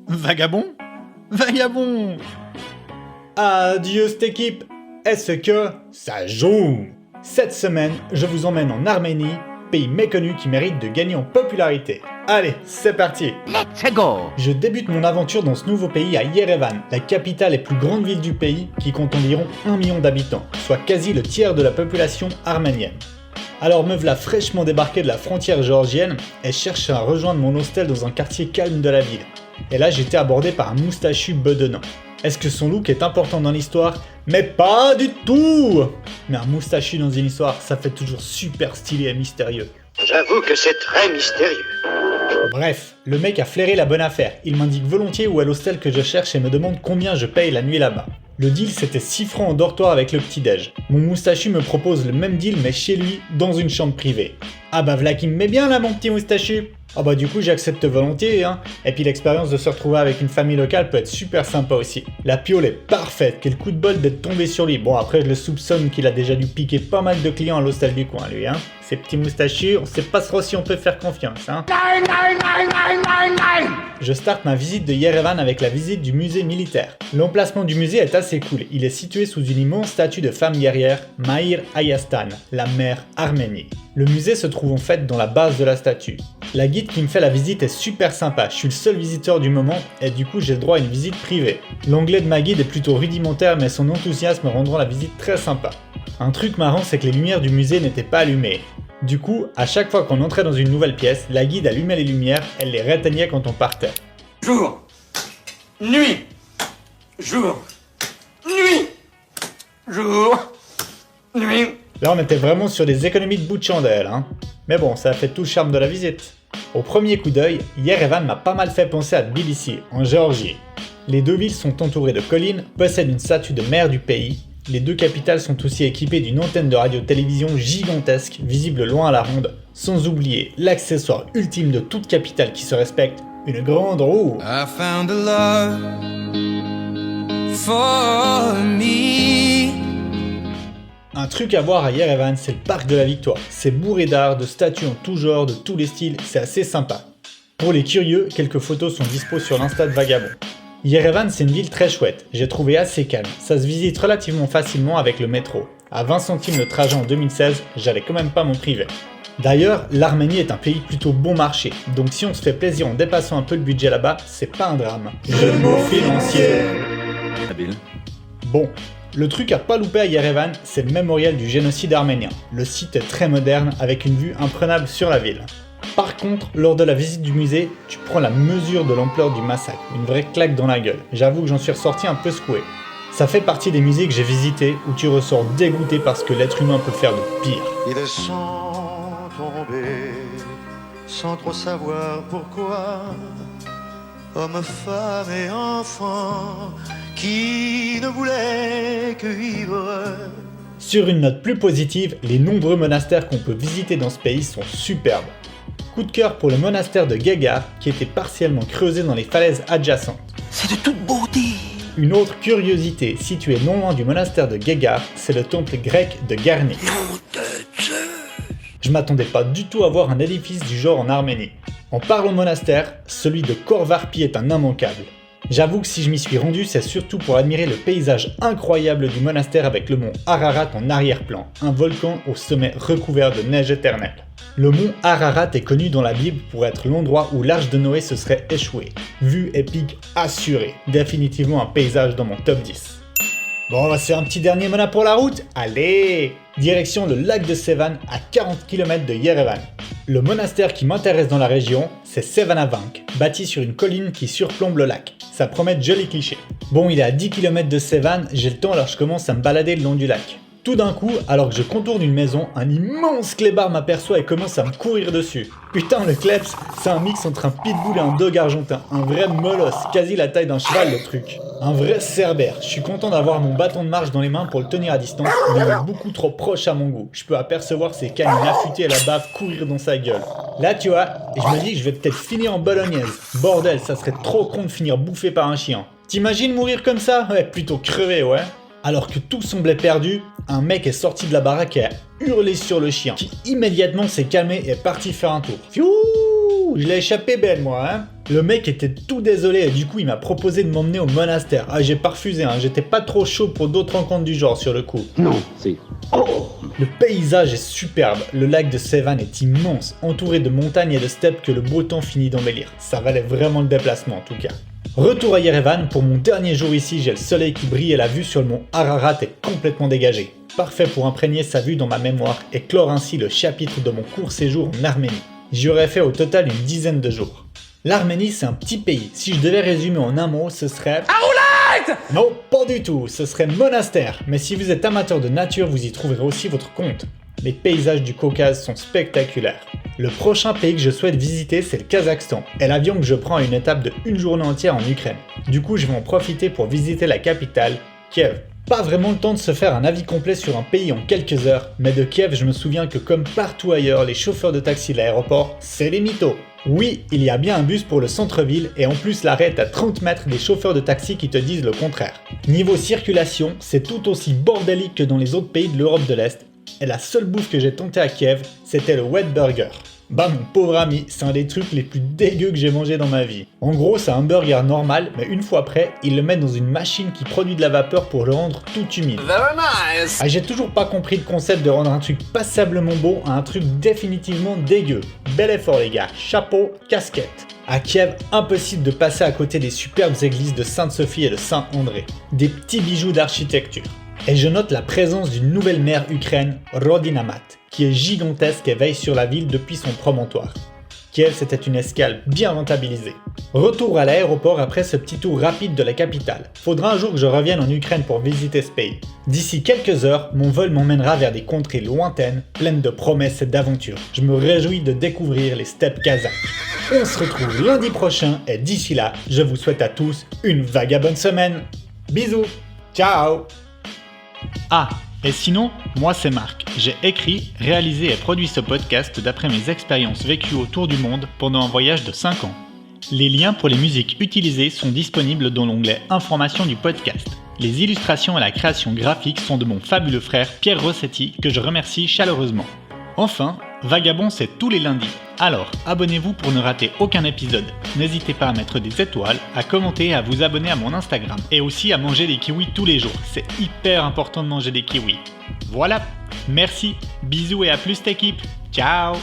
Vagabond. Adieu cette équipe. Est-ce que ça joue? Cette semaine, je vous emmène en Arménie, pays méconnu qui mérite de gagner en popularité. Allez, c'est parti. Let's go! Je débute mon aventure dans ce nouveau pays à Yerevan, la capitale et plus grande ville du pays qui compte environ 1 million d'habitants, soit quasi le tiers de la population arménienne. Alors me voilà fraîchement débarqué de la frontière géorgienne et cherche à rejoindre mon hostel dans un quartier calme de la ville. Et là j'étais abordé par un moustachu bedonnant. Est-ce que son look est important dans l'histoire? Mais pas du tout! Mais un moustachu dans une histoire, ça fait toujours super stylé et mystérieux. J'avoue que c'est très mystérieux. Bref, le mec a flairé la bonne affaire. Il m'indique volontiers où est l'hostel que je cherche et me demande combien je paye la nuit là-bas. Le deal c'était 6 francs en dortoir avec le petit-déj. Mon moustachu me propose le même deal mais chez lui, dans une chambre privée. Ah bah v'là qui me met bien là mon petit moustachu. Ah bah du coup j'accepte volontiers hein. Et puis l'expérience de se retrouver avec une famille locale peut être super sympa aussi. La piole est parfaite, quel coup de bol d'être tombé sur lui. Bon après je le soupçonne qu'il a déjà dû piquer pas mal de clients à l'hostel du coin lui hein. Ces petits moustachus, on sait pas trop si on peut faire confiance hein. Je starte ma visite de Yerevan avec la visite du musée militaire. L'emplacement du musée est assez cool, il est situé sous une immense statue de femme guerrière, Mahir Ayastan, la mère Arménie. Le musée se trouve en fait dans la base de la statue. La guide qui me fait la visite est super sympa, je suis le seul visiteur du moment et du coup j'ai le droit à une visite privée. L'anglais de ma guide est plutôt rudimentaire mais son enthousiasme rendant la visite très sympa. Un truc marrant c'est que les lumières du musée n'étaient pas allumées. Du coup, à chaque fois qu'on entrait dans une nouvelle pièce, la guide allumait les lumières, elle les réteignait quand on partait. Jour, nuit, jour, nuit, jour, nuit. Là on était vraiment sur des économies de bout de chandelle hein. Mais bon, ça a fait tout le charme de la visite. Au premier coup d'œil, Yerevan m'a pas mal fait penser à Tbilissi, en Géorgie. Les deux villes sont entourées de collines, possèdent une statue de mère du pays. Les deux capitales sont aussi équipées d'une antenne de radio-télévision gigantesque, visible loin à la ronde, sans oublier l'accessoire ultime de toute capitale qui se respecte, une grande roue. I found a love for me. Un truc à voir à Yerevan, c'est le parc de la Victoire. C'est bourré d'art, de statues en tout genre, de tous les styles, c'est assez sympa. Pour les curieux, quelques photos sont dispo sur l'Insta de Vagabond. Yerevan, c'est une ville très chouette, j'ai trouvé assez calme, ça se visite relativement facilement avec le métro. À 20 centimes le trajet en 2016, j'allais quand même pas m'en priver. D'ailleurs, l'Arménie est un pays plutôt bon marché, donc si on se fait plaisir en dépassant un peu le budget là-bas, c'est pas un drame. Jeu de mots financier. Habile. Bon, le truc à pas louper à Yerevan, c'est le mémorial du génocide arménien. Le site est très moderne, avec une vue imprenable sur la ville. Par contre, lors de la visite du musée, tu prends la mesure de l'ampleur du massacre, une vraie claque dans la gueule. J'avoue que j'en suis ressorti un peu secoué. Ça fait partie des musées que j'ai visités où tu ressors dégoûté parce que l'être humain peut faire de pire. Ils sont tombés sans trop savoir pourquoi. Hommes, femmes et enfants qui ne voulaient que vivre. Sur une note plus positive, les nombreux monastères qu'on peut visiter dans ce pays sont superbes. Coup de cœur pour le monastère de Gegar qui était partiellement creusé dans les falaises adjacentes. C'est de toute beauté! Une autre curiosité située non loin du monastère de Gegar, c'est le temple grec de Garni. Je m'attendais pas du tout à voir un édifice du genre en Arménie. En parlant monastère, celui de Korvarpi est un immanquable. J'avoue que si je m'y suis rendu, c'est surtout pour admirer le paysage incroyable du monastère avec le mont Ararat en arrière-plan, un volcan au sommet recouvert de neige éternelle. Le mont Ararat est connu dans la Bible pour être l'endroit où l'arche de Noé se serait échouée. Vue épique assurée, définitivement un paysage dans mon top 10. Bon, on va se faire un petit dernier mona pour la route. Allez! Direction le lac de Sevan à 40 km de Yerevan. Le monastère qui m'intéresse dans la région, c'est Sevanavank, bâti sur une colline qui surplombe le lac. Ça promet de jolis clichés. Bon, il est à 10 km de Sevan, j'ai le temps alors je commence à me balader le long du lac. Tout d'un coup, alors que je contourne une maison, un immense clébard m'aperçoit et commence à me courir dessus. Putain, le kleps, c'est un mix entre un pitbull et un dog argentin. Un vrai molosse, quasi la taille d'un cheval le truc. Un vrai cerbère. Je suis content d'avoir mon bâton de marche dans les mains pour le tenir à distance, mais il est beaucoup trop proche à mon goût. Je peux apercevoir ses canines affûtées et la bave courir dans sa gueule. Là, tu vois, je me dis que je vais peut-être finir en bolognaise. Bordel, ça serait trop con de finir bouffé par un chien. T'imagines mourir comme ça? Ouais, plutôt crever, ouais. Alors que tout semblait perdu, un mec est sorti de la baraque et a hurlé sur le chien, qui immédiatement s'est calmé et est parti faire un tour. Fiou! Ouh, je l'ai échappé belle moi, hein. Le mec était tout désolé et du coup il m'a proposé de m'emmener au monastère. Ah, j'ai pas refusé, hein, j'étais pas trop chaud pour d'autres rencontres du genre sur le coup. Non, c'est... Le paysage est superbe, le lac de Sevan est immense, entouré de montagnes et de steppes que le beau temps finit d'embellir. Ça valait vraiment le déplacement en tout cas. Retour à Yerevan, pour mon dernier jour ici, j'ai le soleil qui brille et la vue sur le mont Ararat est complètement dégagée. Parfait pour imprégner sa vue dans ma mémoire et clore ainsi le chapitre de mon court séjour en Arménie. J'y aurais fait au total une dizaine de jours. L'Arménie c'est un petit pays, si je devais résumer en un mot, ce serait... Non, pas du tout, ce serait monastère. Mais si vous êtes amateur de nature, vous y trouverez aussi votre compte. Les paysages du Caucase sont spectaculaires. Le prochain pays que je souhaite visiter, c'est le Kazakhstan. Et l'avion que je prends a une étape de une journée entière en Ukraine. Du coup, je vais en profiter pour visiter la capitale, Kiev. Pas vraiment le temps de se faire un avis complet sur un pays en quelques heures, mais de Kiev, je me souviens que comme partout ailleurs, les chauffeurs de taxi de l'aéroport, c'est les mythos. Oui, il y a bien un bus pour le centre-ville et en plus l'arrêt est à 30 mètres des chauffeurs de taxi qui te disent le contraire. Niveau circulation, c'est tout aussi bordélique que dans les autres pays de l'Europe de l'Est et la seule bouffe que j'ai tenté à Kiev, c'était le wet burger. Bah mon pauvre ami, c'est un des trucs les plus dégueux que j'ai mangé dans ma vie. En gros, c'est un burger normal, mais une fois prêt, ils le mettent dans une machine qui produit de la vapeur pour le rendre tout humide. Very nice. Ah, j'ai toujours pas compris le concept de rendre un truc passablement beau à un truc définitivement dégueu. Bel effort les gars, chapeau, casquette. À Kiev, impossible de passer à côté des superbes églises de Sainte-Sophie et de Saint-André. Des petits bijoux d'architecture. Et je note la présence d'une nouvelle maire Ukraine, Rodina Mat, qui est gigantesque et veille sur la ville depuis son promontoire. Kiev, c'était une escale bien rentabilisée. Retour à l'aéroport après ce petit tour rapide de la capitale. Faudra un jour que je revienne en Ukraine pour visiter ce pays. D'ici quelques heures, mon vol m'emmènera vers des contrées lointaines, pleines de promesses et d'aventures. Je me réjouis de découvrir les steppes kazakhs. On se retrouve lundi prochain et d'ici là, je vous souhaite à tous une vagabonde semaine. Bisous, ciao. Ah, et sinon, moi c'est Marc. J'ai écrit, réalisé et produit ce podcast d'après mes expériences vécues autour du monde pendant un voyage de 5 ans. Les liens pour les musiques utilisées sont disponibles dans l'onglet Informations du podcast. Les illustrations et la création graphique sont de mon fabuleux frère Pierre Rossetti, que je remercie chaleureusement. Enfin, Vagabond c'est tous les lundis. Alors, abonnez-vous pour ne rater aucun épisode. N'hésitez pas à mettre des étoiles, à commenter et à vous abonner à mon Instagram. Et aussi à manger des kiwis tous les jours. C'est hyper important de manger des kiwis. Voilà, merci, bisous et à plus l'équipe. Ciao.